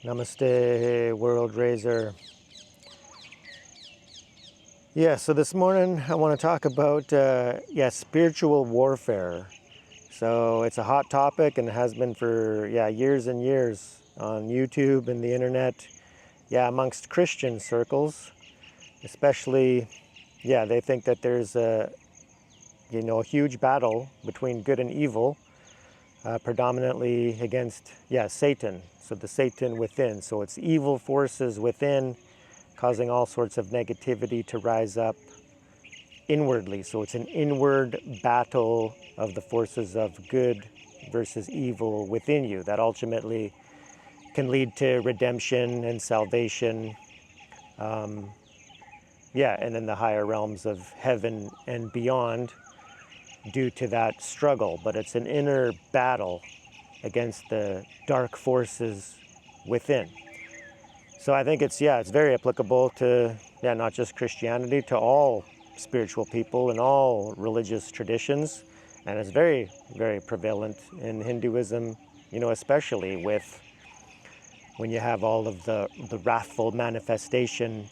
Namaste, World Raiser. Yeah, so this morning I want to talk about spiritual warfare. So it's a hot topic and has been for years and years on YouTube and the internet. Yeah, amongst Christian circles, especially. Yeah, they think that there's a huge battle between good and evil, predominantly against Satan. So the Satan within. So it's evil forces within causing all sorts of negativity to rise up inwardly. So it's an inward battle of the forces of good versus evil within you that ultimately can lead to redemption and salvation. And in the higher realms of heaven and beyond due to that struggle. But it's an inner battle against the dark forces within. So I think it's very applicable to not just Christianity, to all spiritual people and all religious traditions, and it's very, very prevalent in Hinduism, especially with when you have all of the wrathful manifestations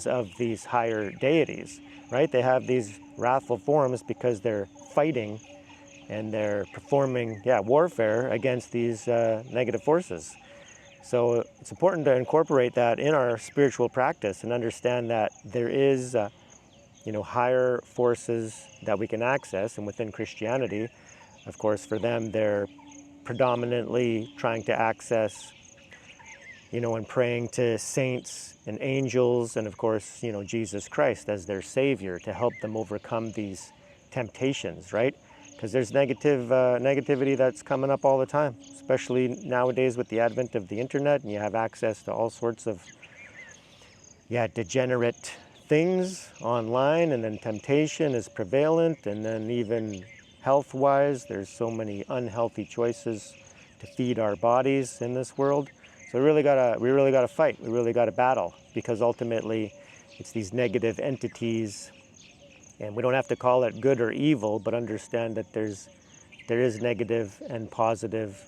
of these higher deities, right? They have these wrathful forms because they're fighting and they're performing warfare against these negative forces. So it's important to incorporate that in our spiritual practice and understand that there is, higher forces that we can access. And within Christianity, of course, for them, they're predominantly trying to access, and praying to saints and angels and, of course, Jesus Christ as their Savior to help them overcome these temptations, right? Because there's negativity that's coming up all the time, especially nowadays with the advent of the internet, and you have access to all sorts of degenerate things online, and then temptation is prevalent, and then even health-wise, there's so many unhealthy choices to feed our bodies in this world. So we really gotta fight. We really gotta battle, because ultimately, it's these negative entities. And we don't have to call it good or evil, but understand that there is negative and positive,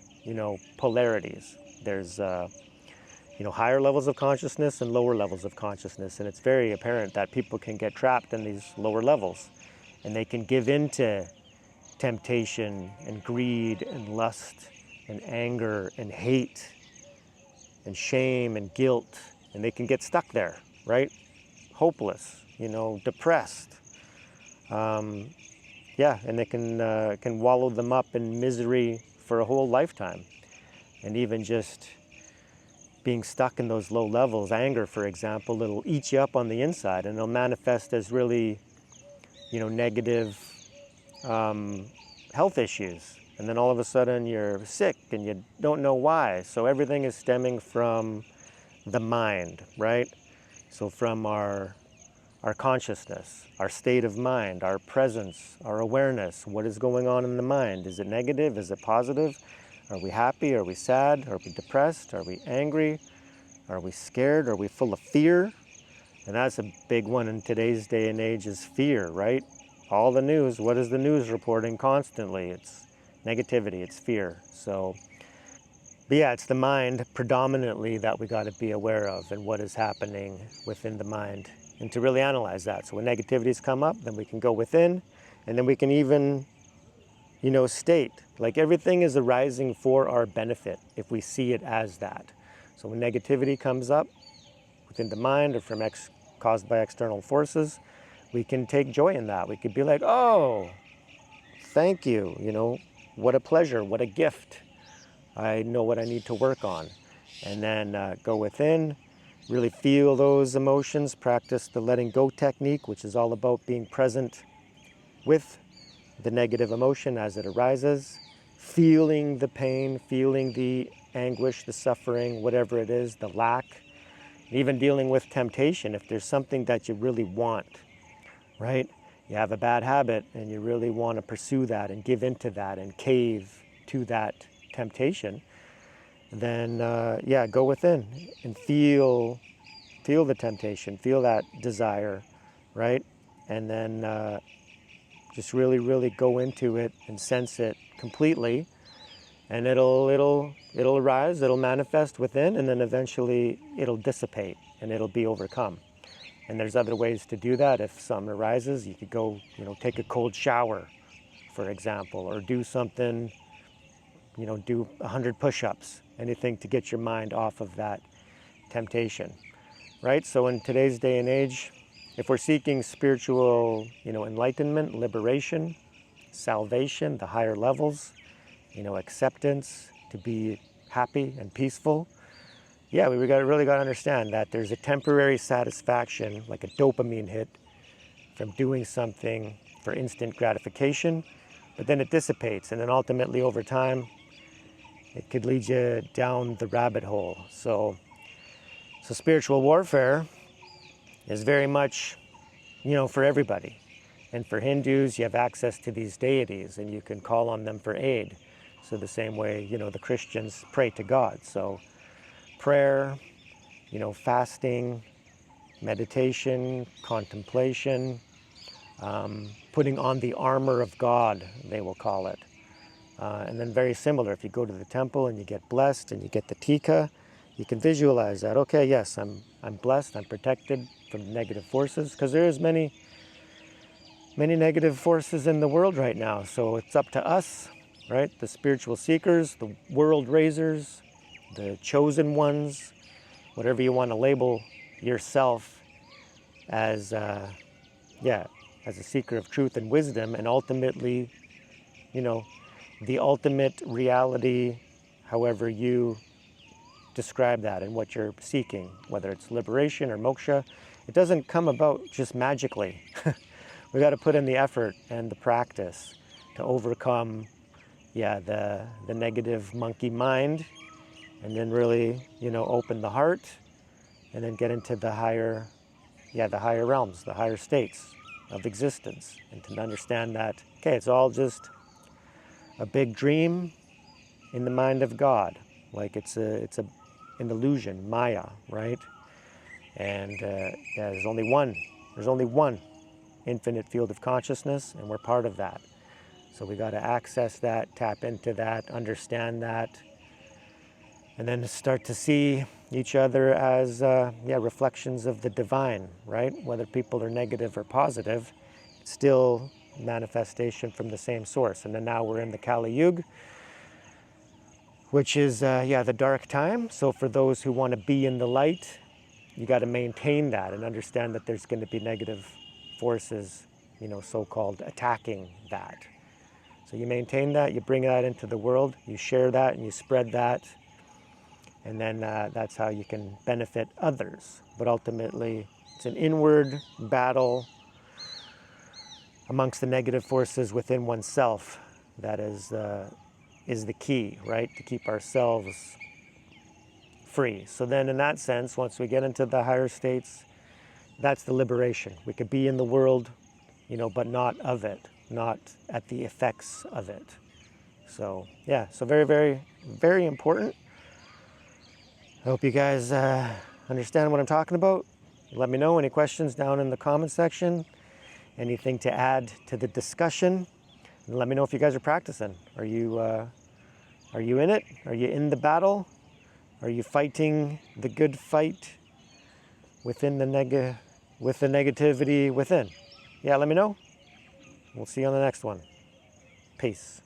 polarities. There's, higher levels of consciousness and lower levels of consciousness. And it's very apparent that people can get trapped in these lower levels. And they can give into temptation and greed and lust and anger and hate and shame and guilt. And they can get stuck there, right? Hopeless, depressed. And they can wallow them up in misery for a whole lifetime. And even just being stuck in those low levels, anger, for example, it'll eat you up on the inside, and it'll manifest as really, negative health issues. And then all of a sudden you're sick and you don't know why. So everything is stemming from the mind, right? So from our consciousness, our state of mind, our presence, our awareness, what is going on in the mind? Is it negative? Is it positive? Are we happy? Are we sad? Are we depressed? Are we angry? Are we scared? Are we full of fear? And that's a big one in today's day and age, is fear, right? All the news, what is the news reporting constantly? It's negativity, it's fear. But it's the mind predominantly that we got to be aware of, and what is happening within the mind, and to really analyze that. So when negativities come up, then we can go within, and then we can even, state, like everything is arising for our benefit if we see it as that. So when negativity comes up within the mind or caused by external forces, we can take joy in that. We could be like, oh, thank you, what a pleasure, what a gift. I know what I need to work on. And then go within, really feel those emotions, practice the letting go technique, which is all about being present with the negative emotion as it arises, feeling the pain, feeling the anguish, the suffering, whatever it is, the lack, even dealing with temptation. If there's something that you really want, right? You have a bad habit and you really want to pursue that and give into that and cave to that temptation, then go within and feel the temptation, feel that desire, right? And then just really, really go into it and sense it completely, And it'll arise, it'll manifest within, and then eventually it'll dissipate and it'll be overcome. And there's other ways to do that. If something arises, you could go, take a cold shower, for example, or do something, do 100 push-ups, anything to get your mind off of that temptation, right? So in today's day and age, if we're seeking spiritual, enlightenment, liberation, salvation, the higher levels, acceptance, to be happy and peaceful, yeah, we really got to understand that there's a temporary satisfaction, like a dopamine hit, from doing something for instant gratification, but then it dissipates, and then ultimately over time, it could lead you down the rabbit hole. So spiritual warfare is very much, for everybody. And for Hindus, you have access to these deities, and you can call on them for aid. So the same way, the Christians pray to God. So prayer, fasting, meditation, contemplation, putting on the armor of God, they will call it. And then very similar, if you go to the temple and you get blessed and you get the tika, you can visualize that, okay, yes, I'm blessed, I'm protected from negative forces, because there is many negative forces in the world right now. So it's up to us, right? The spiritual seekers, the world raisers, the chosen ones, whatever you want to label yourself as, as a seeker of truth and wisdom, and ultimately, the ultimate reality, however you describe that and what you're seeking, whether it's liberation or moksha, it doesn't come about just magically. We got to put in the effort and the practice to overcome, the negative monkey mind, and then really, open the heart, and then get into the higher realms, the higher states of existence, and to understand that, okay, it's all just a big dream in the mind of God, like it's an illusion, Maya, right? And there's only one infinite field of consciousness, and we're part of that. So we got to access that, tap into that, understand that, and then start to see each other as reflections of the divine, right? Whether people are negative or positive, it's still manifestation from the same source. And then now we're in the Kali Yuga, which is the dark time. So for those who want to be in the light, you got to maintain that and understand that there's going to be negative forces, so-called attacking that. So you maintain that, you bring that into the world, you share that and you spread that, and then that's how you can benefit others. But ultimately, it's an inward battle amongst the negative forces within oneself that is the key, right? To keep ourselves free. So then in that sense, once we get into the higher states, that's the liberation. We could be in the world, but not of it, not at the effects of it. So so very, very, very important. I hope you guys understand what I'm talking about. Let me know any questions down in the comment section, anything to add to the discussion, and let me know if you guys are practicing. Are you in it? Are you in the battle? Are you fighting the good fight within with the negativity within? Yeah, let me know. We'll see you on the next one. Peace.